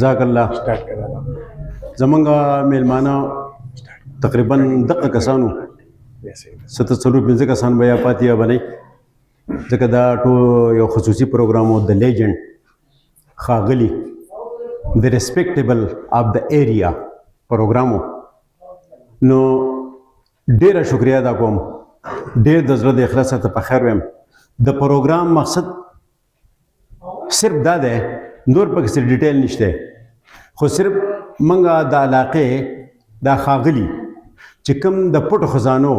جزاک الله. زمونږ میلمانه تقریبا دغه کسانو 75 کسان به یا پاتې یا به نه، ځکه دا ټول یو خصوصي پروګرام و. د لیجنډ ښاغلي د ریسپیکټیبل آف د ایریا پروګرام و. نو ډیره شکریه ادا کوم، ډیر د زړه د اخلاص ته په خیر وایم. د پروګرام مقصد صرف دا دی، نور پکې ډیټیل نشته، خو صرف منګه د علاقې دا ښاغلي چې کوم د پټو خزانو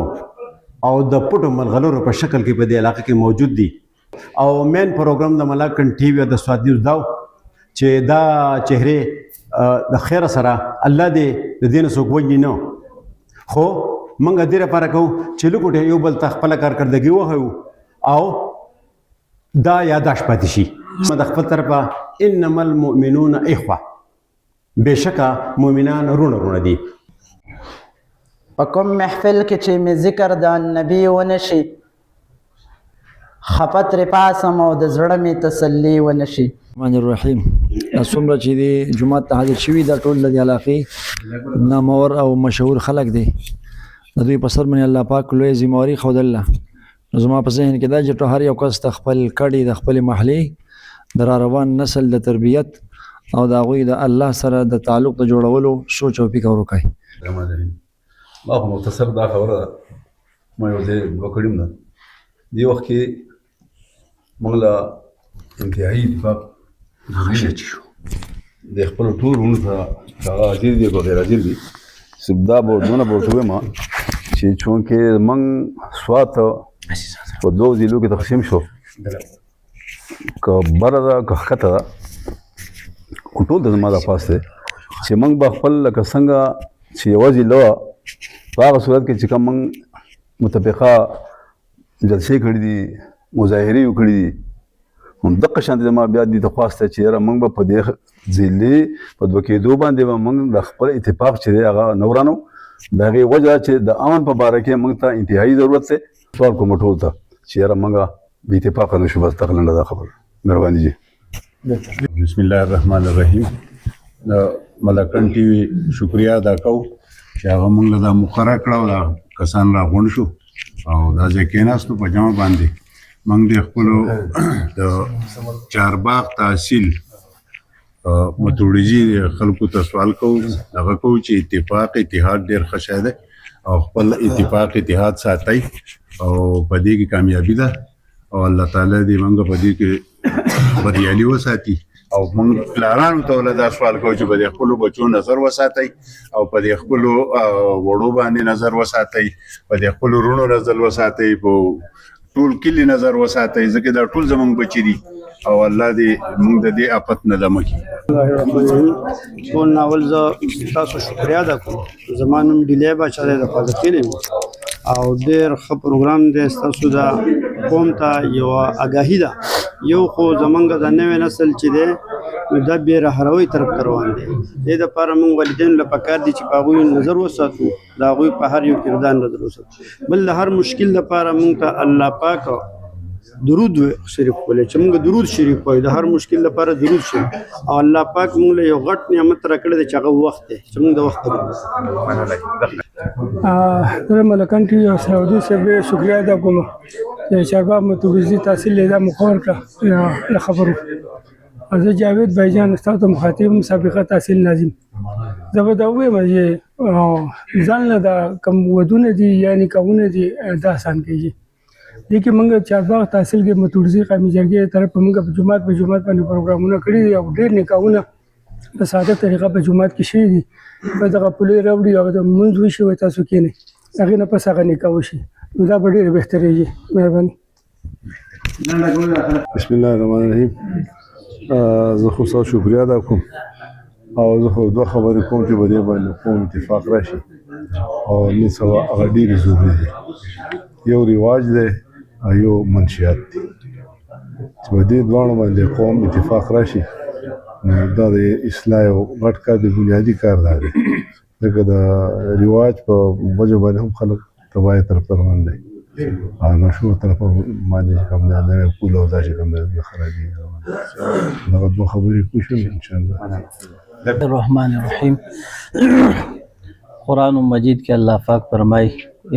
او د پټو ملغلرو په شکل کې په دې علاقه کې موجود دي. او مین پروګرام د ملاکنډ ټي وي او د سواد نیوز دا چې دا چهرې د خیر سره الله دې د دې نه څوک وجني نه، خو منګه دې لپاره کوو چې لږ یو بل ته خپله کارکردګي وښیو او دا یاداشت پاتې شي. د خپل طرفه انما المؤمنون اخوه، بېشکه مؤمنان رونه دي. په کوم محفل کې چې مې ذکر د نبی ونه شي، خفه ترې پاسم او د زړه مې تسلي ونه شي. الرحمن الرحیم. دا څومره چې د جومات ته حاضر شوي دا ټول د دې علاقې نامور او مشهور خلک دي. د دوی په سر باندې الله پاک لوی ذمهواري ښودله. نو زما په ذهن کې دا چې هر یو کس د خپل کډې د خپلې محلې د را روان نسل د تربیت او د هغوی د الله سره د تعلق د جوړولو سوچ او فکر وکړئ. ما خو مختصر دا خبره ده، ما یو ځای وکړم ده. دې وخت کې موږ له انتهایي اتفاق د خپلو ټول وروڼو ته چې هغه حاضر دي که غیر حاضر دي، صرف دا به دونه به ورته ووایم چې چونکې موږ سوات په دوو ضلعو کې تقسیم شو، که بره ده که ښکته ده، ټول د زما د پاس دی چې موږ به خپل لکه څنګه چې یوه ضلع وه په هغه صورت کې چې کوم موږ متفقه جلسې کړي دي، مظاهرې وکړي دي، همدغه شانتې زما بیا دې ته خواست دی چې یاره موږ به په دې ضلعې په دوه کېدو باندې به موږ د خپل اتفاق چې دی هغه نه ورانو. د هغې وجه چې د امن په باره کې موږ ته انتهایي ضرورت دی. سوال کوم ټول ته چې یاره موږ بې اتفاقه نه شو. بس دغه لنډه دا خبره. مهرباني جي. بسم الله الرحمن الرحیم. د ملاکنډ ټي وي شکریه ادا کوو چې هغه موږ له دا مقرره کړه او دا کسان راغونډ شو او دا ځای کېناستو په جمع باندې. موږ د خپلو د چارباغ تحصیل متوړیجي خلکو ته سوال کوو، هغه کوو چې اتفاق اتحاد ډېر ښه شی دی او خپل اتفاق اتحاد ساتئ او په دې کې کامیابي ده او الله تعالی دې موږ په دې کې بریالي وساتي. او موږ پلارانو ته ولې دا سوال کوو چې په دې خپلو بچو نظر وساتئ او په دې خپلو وړو باندې نظر وساتئ، په دې خپلو وروڼو نظر وساتئ، په ټول کلي نظر وساتئ، ځکه دا ټول زموږ بچي دي او الله دې موږ د دې آفت نه دمه کړي. ټول ناول زه تاسو شکریه ادا کوم. زما نوم ډیلی باچا دی، د فاضل او ډېر ښه پروګرام دی. ستاسو د قوم ته یوه اګاهي ده. یو خو زمونږ د نوی نسل چې دی نو دا بې رهروۍ طرف ته روان دی. دې دپاره موږ والدینو له پکار دي چې په هغوی نظر وساتو، د هغوی په هر یو کردار نظر وساتو. بل د هر مشکل دپاره موږ ته الله پاک درود شریف ویلی چې موږ درود شریف وایو، د هر مشکل لپاره درود شریف. او الله پاک موږ له یو غټ نعمت راکړی دی چې هغه وخت دی چې موږ د وخت زه ملکان ټي وي او سعودي صاحب ډېر شکریه ادا کوم چې چارباغ متوریزي تحصیل یې دا مقرر کړه له خبرو. زه جاوید بایجان ستا ته مخاطب سابقه تحصیل ناظم. زه به دا ووایم چې ځان له دا کوم ودونه دي یا نکاحونه دي دا اسان کېږي. دې کې موږ چارباغ تحصیل کې متوریزي قومي جرګې طرف موږ په جومات باندې پروګرامونه کړي دي او ډېر نکاحونه په ساده طریقه په جومات کې شوي دي. په دغه پلې راوړي او د لمونځ وشي وایي تاسو کښېنئ، هغې نه پس هغه نکاح وشي، نو دا به ډېره بهترېږي. مهرباني. بسم الله الرحمن الرحیم. زه خو ستاسو شکریه ادا کوم او زه خو دوه خبرې کوم چې په دې باندې قوم اتفاق راشي او نن سبا هغه ډېرې ضروري دي. یو رواج دی او یو منشیات دي چې په دې دواړو باندې قوم اتفاق راشي نو دا د اصلاح یو غټ کار دی، بنیادي کار دا دی. ځکه د رواج په وجه باندې هم خلک تباهۍ طرف ته روان دی. نشو طرف باندې کوم دی نوی پول او دا چې کوم دی خرابېږي. دغه دوه خبرې کوو انشاءالله. الرحمن الرحیم قرآن مجید کې الله پاک فرمای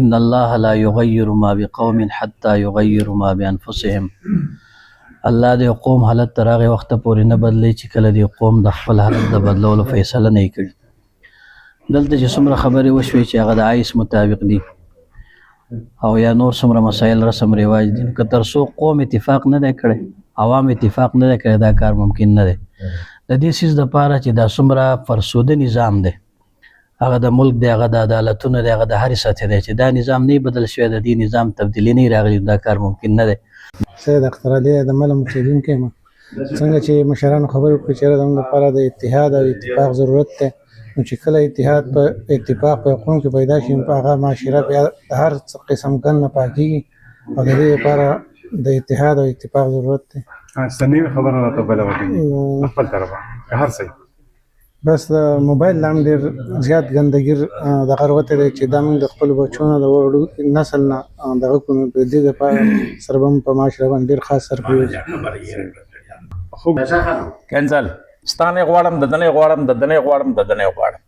ان الله لا یغیر ما بقوم حتى یغیروا ما بانفسهم. الله د قوم حالت تر هغه وخت پورې نه بدلی چې کله د قوم د خپل حالت د بدلولو فیصله نه کړي. دلته چې څومره خبرې وشوي چې هغه د عیس مطابق دي او یا نور څومره مسایل رسم رواج دي، که تر څو قوم اتفاق نه دی کړی، عوام اتفاق نه دی کړی، دا کار ممکن نه دی. د دې سیز دپاره چې دا څومره فرسوده نظام دی، هغه د ملک دی، هغه د عدالتونه دی، هغه د هرې سطحې دی، چې دا نظام نه بدل شوی، د دې نظام تبدیلي نه راغلي، دا کار ممکن نه دی. سید اختر علي د ملم اوسیدونکی یم. څنګه چې مشرانو خبرې وکړې چې زموږ لپاره د اتحاد او اتفاق ضرورت دی، نو چې کله اتحاد په اتفاق په قوم کې پیدا شي، په هغه معاشره بیا د هر قسم ګن نه پاکېږي، او د دې لپاره د اتحاد او اتفاق ضرورت دی. سنوي خبره راته بله وکړي خپل طرفه هر څه بس د موبایل لام ډېر زیات ګندګیر دغه وته دی چې دا موږ د خپلو بچو نه د وړو نسل نه دغه کوو، نو د دې لپاره سره به په معاشره باندې ډېر خاص اثر کوي. کینسل ستانه غواړم ددنه غواړم ددنه غواړم ددنه غواړم.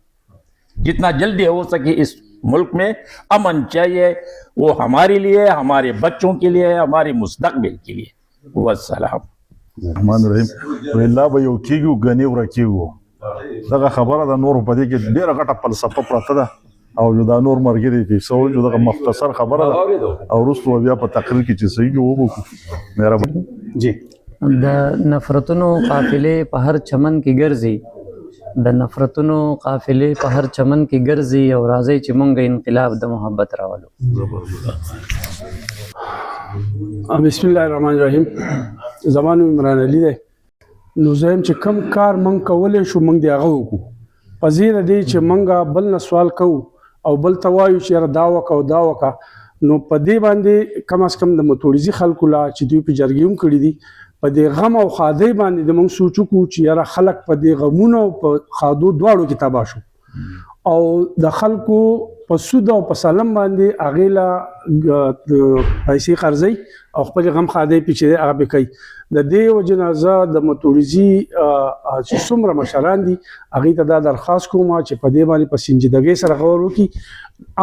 जितना जल्दी हो सके इस मुल्क में अमन चाहिए, वो हमारे लिए, हमारे बच्चों के लिए, हमारे मुस्तकबिल के लिए. वस्सलाम. الرحمن الرحیم. ویلا به یو کیږو غنی ورکیږو. دغه خبره د نور په دې کې ډیره غټه فلسفه پراته ده، او دا نور مرګري په سوال جو دغه مختصر خبره ده، او رسو بیا په تقریر کې چې صحیح وو مهرباني. جی د نفرتونو قافلې په هر چمن کې ګرځي، د نفرتونو قافلې په هر چمن کې ګرځي، او راځي چې مونږ انقلاب د محبت راولو. بسم الله الرحمن الرحیم. زمانو عمران علي دی. نو زم چې کم کار مونږ کولای شو مونږ دی هغه وکړو، په زیره دی چې مونږ بل نه سوال کوو او بل ته وایو چې یاره دا وکړه او دا وکړه. نو په دې باندې کم از کم د متولیزي خلکو لا چې دوی په جرګې هم کړي دي، په دې غم او ښادۍ باندې د مونږ سوچ وکړو چې یاره خلک په دې غمونو او په ښادو دواړو کې تباه شو، او د خلکو په سود او په سلم باندې هغې له پیسې قرضوي او خپل غم ښادۍ پې چې دی هغه پې کوي. د دې وجې نه زه د متولیزي چې څومره مشران دي هغې ته دا درخواست کوم چې په دې باندې په سنجیدګۍ سره غور وکړي.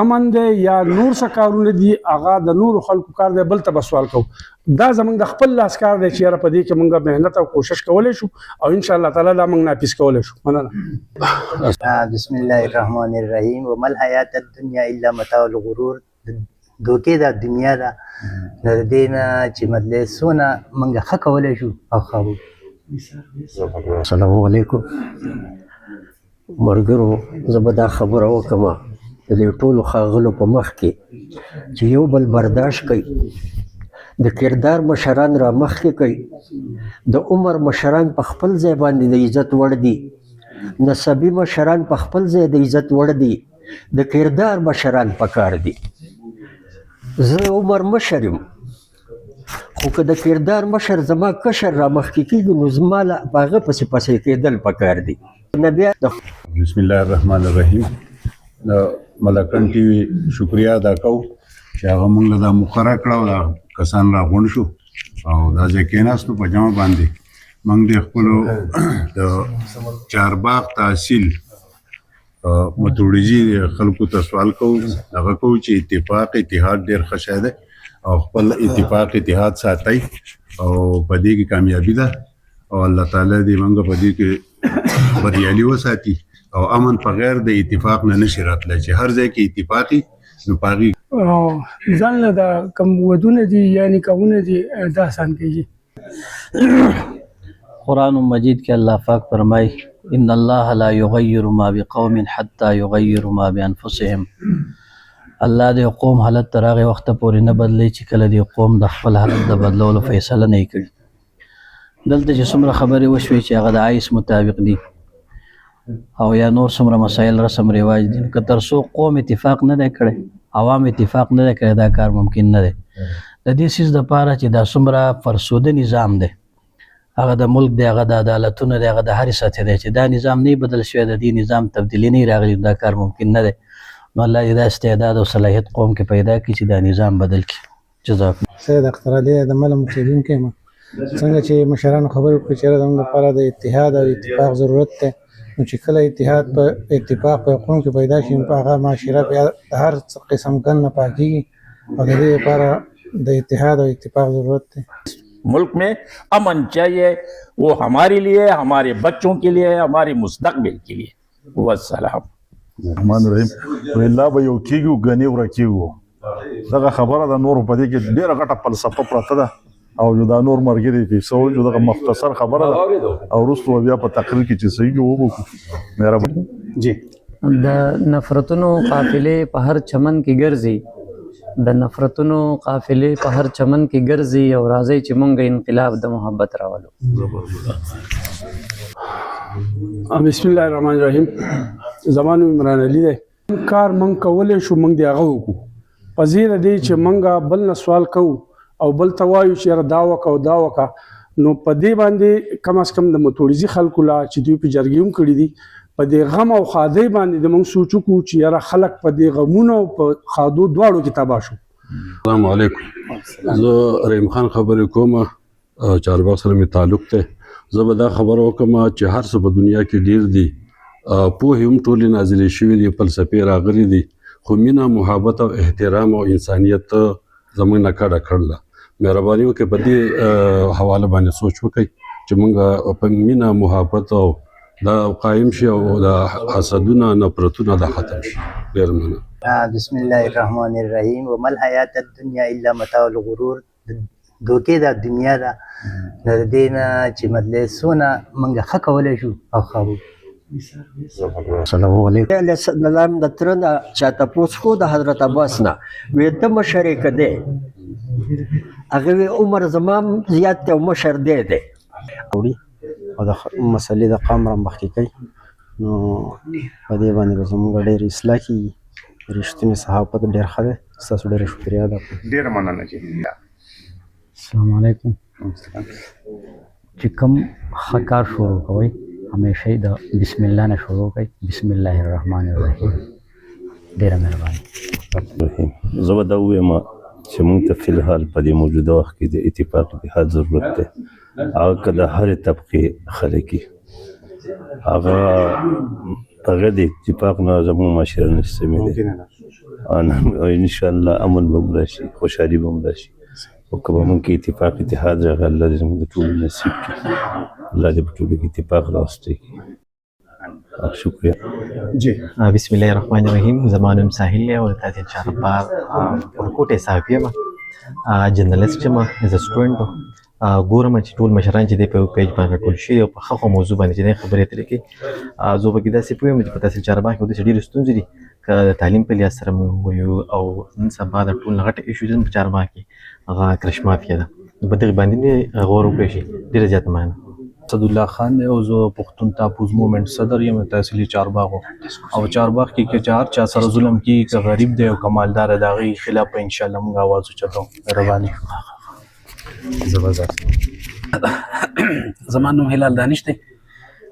امن دی یا نور څه کارونه دي هغه د نورو خلکو کار دی، بل ته به سوال کوو. دا زموږ د خپل لاس کار دی چې یاره په دې کې موږ محنت او کوشش کولی شو، او انشاءالله تعالی دا موږ نافذ کولی شو. مننه. بسم الله الرحمن الرحیم. وما الحیات الدنیا الا متاع الغرور. دوکې دا دنیا ده، د دې نه چې مطلب څونه موږ ښه کولی شو او ښه وو. السلام علیکم ملګرو. زه به دا خبره وکړم د دې ټولو ښاغلو په مخ کې چې یو بل برداشت کوي، د کردار مشران را مخکې کوي، د عمر مشران په خپل ځای باندې د عزت وړ دي، نسبي مشران په خپل ځای د عزت وړ دي، د کردار مشران پکار دي. زه عمر مشر یم، خو که د کردار مشر زما کشر را مخکې کېږي نو زما له هغه پسې پسې کېدل پکار دي. بسم الله الرحمن الرحیم. د ملکن ټي وي شکریا ادا کوو چې هغه موږ له دا مقرره کړه او دا کسان راغونډ شو او دا ځای کېناستو په جمع باندې. موږ د خپلو د چارباغ تحصیل متولیزي خلکو ته سوال کوو، هغه کوو چې اتفاق اتحاد ډېر ښه شی دی، او خپل اتفاق اتحاد ساتئ او په دې کې کامیابي ده، او الله تعالی دې موږ په دې کې بریالي وساتي، او امن په غیر د اتفاق نه نشي راتلی، چې هر ځای کې اتفاقي نو په هغې ځان له دا کم ودونه دي یا نکاحونه دي دا آسان کېږي. قرآن مجید کې الله پاک فرمای ان الله لا یغیر ما بقوم حتى یغیروا ما بانفسهم. الله د قوم حالت تر هغه وخت پورې نه بدلی چې کله د قوم د خپل حالت د بدلولو فیصله نه کړي. دلته چې څومره خبرې وشوي چې هغه د عیس مطابق دي او یا نور څومره مسایل رسم رواج دي، که تر څو قوم اتفاق نه دی کړی، عوام اتفاق نه دی کړی، دا کار ممکن نه دی. د دې سیز دپاره چې دا څومره فرسوده نظام دی، هغه د ملک دی، هغه د عدالتونه دی، هغه د هرې سطحې دی، چې دا نظام نه بدل شوی، د دې نظام تبدیلي نه راغلي، دا کار ممکن نه دی. نو الله دې دا استعداد او صلاحیت قوم کې پیدا کړي چې دا نظام بدل کړي. جزاکم. سید اختر علي د ملم اوسیدونکی یم. څنګه چې مشرانو خبرې وکړې چې زموږ لپاره د اتحاد او اتفاق ضرورت دی، نو نو چې کله اتحاد په اتفاق په قوم کې پیدا شي نو په هغه معاشره بیا د هر قسم ګن نه پاکېږي او د دې لپاره د اتحاد او اتفاق ضرورت دی. मुल्क में अमन चाहिए, वो हमारे लिए, हमारे बच्चों के लिए, हमारे मुस्तकबिल के लिए. वस्सलाम. रहमान रहीम ویلا به یو کیږو غنی ورکیږو دغه خبره د نور په دې کې ډیره غټه فلسفه پراته ده او دا نور مرګري دي سو جو دغه مختصر خبره ده او رسو بیا په تقریر کې چې صحیح وو مهرباني جی د نفرتونو قافلې په هر چمن کې ګرځي د نفرتونو قافلې په هر چمن کې ګرځي او راځي چې مونږ انقلاب د محبت راولو. بسم الله الرحمن الرحیم. زمانو عمران علي دی. کار مونږ کولای شو مونږ دی هغه وکړو په زیره دی چې مونږ بل نه سوال کوو او بل ته وایو چې یاره دا وکړه او دا وکړه نو په دې باندې کم از کم د متولیزي خلکو لا چې دوی په جرګې هم کړي دي په دې غم او ښادۍ باندې د مونږ سوچ وکړو چې یاره خلک په دې غمونو او په ښادو دواړو کې تباه شو. السلام علیکم. زه رحیم خان خبرې کوم چارباغ سره مې تعلق دی. زه به دا خبره وکړم چې هر څه په دنیا کې ډیر دي پوهې هم ټولې نازلې شوې دي فلسفې راغلي دي خو مینه محبت او احترام او انسانیت زموږ نه کډه کړله. مهرباني وکړئ په دې حواله باندې سوچ وکړئ چې موږ په مینه محبت او دا قایم شي او د حسدونه نفرتونه دا ختم شي. ډېر مننه. بسم الله الرحمن الرحیم. وما الحیات الدنیا الا متاع الغرور. دوکې د دنیا دا د دې نه چې مطلب څونه موږ ښه کولی شو او ښه السلام علیکم. السلام د تر نه چا تپوس کو د حضرت عباس نه وې ته مشرک دی هغه عمر زمام زیات ته مشر دی او د مسلې د قام را مخکې کوي نو په دې باندې به زموږ ډېر اصلاح کېږي. رښتینې صحافت ډېر ښه دی. ستاسو ډېره شکریا ده. ډېره مننه چې السلام علیکم. چې کوم ښه کار شروع کوئ همیشه د بسم الله نه شروع کړئ. بسم الله الرحمن الرحیم. ډېره مهرباني. زه به دا ووایم چې موږ ته فی الحال په دې موجوده وخت کې د اتفاق اتحاد ضرورت دی. هغه که د هرې طبقې خلک وي هغه هغه د اتفاق نه زموږ معاشره نشي سمیدی. انشاءالله امن به هم راشي خوشحالي به هم راشي او که به موږ کې اتفاق اتحاد راغی الله دې زموږ د ټولو نصیب کړي. الله دې په ټولو کې اتفاق راوستی کړي. شکریہ. جی بسم الله الرحمن الرحیم. زما نوم ساحل دی او د تحصیل چارباغ ورکوټې صحافي یم جرنالست یم ایز ا سټوډنټ. ګورم چې ټول مشران چې دی په یو پیج باندې ټول شي او په ښه موضوع باندې چې دی خبرې اترې کوي. زه به کې داسې پوهیم چې په تحصیل چارباغ کې داسې ډېرې ستونزې دي که د تعلیم په لحاظ سره مو ووایو او نن سبا د ټول نه غټه ایشوز هم په چارباغ کې هغه کرش مافیا ده نو په دغې باندې مې غور وکړی شي ډېره زیاته مننه. اسدالله خان دی او زه پښتون تاپوز موومنټ صدر یم تحصیلي چارباغو او چارباغ کې که هر چا سره ظلم کېږي که غریب دی او که مالدار دی د هغې خلاف به انشاءالله موږ اواز اوچتوو. مهرباني. زبردست. زما نوم هلال دانش دی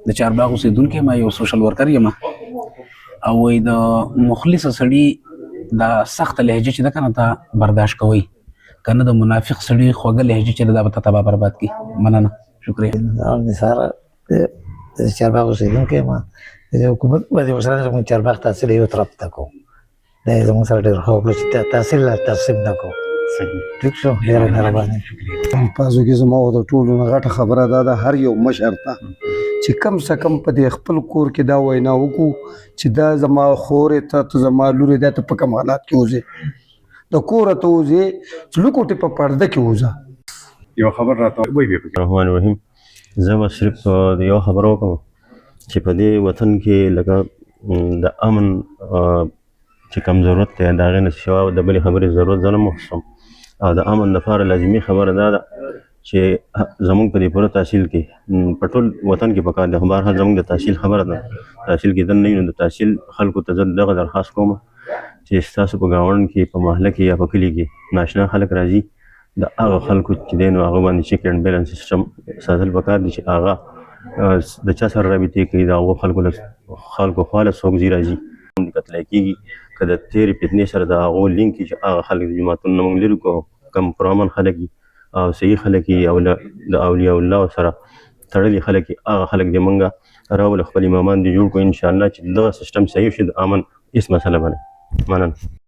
د چارباغ اوسېدونکی یم یو سوشل ورکر یم او وایي د مخلصه سړي دا سخته لهجه چې ده که نه ته برداشت کوئ که نه د منافق سړي خوږه لهجه چې ده دا به ته تباه برباد کړي. مننه. شکریہ. نثار د چارباغ اوسېدونکی یم د حکومت باندې ورسره زموږ چارباغ تحصیل یو طرف ته کوو دا یې زموږ سره ډېر ښه وکړو چې تحصیل لا تعصب نه کوو. ټیک شو. ډېره مهرباني. تاسو کې زما د ټولو نه غټه خبره دا ده هر یو مشر ته چې کم څه کم په دې خپل کور کې دا وینا وکړو چې دا زما خورې ته ته زما لورې دا ته په کوم حالات کې وځې د کوره ته وځې چې لوکوټې په پرده کې وځه. یو خبر راته وایي. الرحمن الرحیم. زه به صرف یو خبره وکړم چې په دې وطن کې لکه د امن چې کم ضرورت دی د هغې نه سوا د بلې خبرې ضرورت زه نه محسوسوم او د امن لپاره لازمي خبره دا ده چې زموږ په دې پوره تحصیل کې په ټول وطن کې پکار دی خو بهرحال زموږ د تحصیل خبره ده تحصیل کېدل نه وي نو د تحصیل خلکو ته زه دغه درخواست کوم چې ستاسو په ګاونډ کې په محله کې یا په کلي کې ناشنا خلک راځي د هغه خلکو چې دی نو هغه باندې چیک اینډ بیلنس سیسټم ساتل پکار دي چې هغه د چا سره رابطې کوي د هغو خلکو خواله څوک ځي راځي کتلی کېږي که د تېرې فتنې سره د هغو لینک چې هغه خلک د جوماتونو نه موږ لرې کړو کم پرامن خلک وي او صحیح خلک وي او د اولیاء الله سره تړلي خلک هغه خلک دې مونږه راولو خپل امامان دې جوړ کړو انشاءالله چې دغه سیستم صحیح شي د امن هېڅ مسله به نه مننه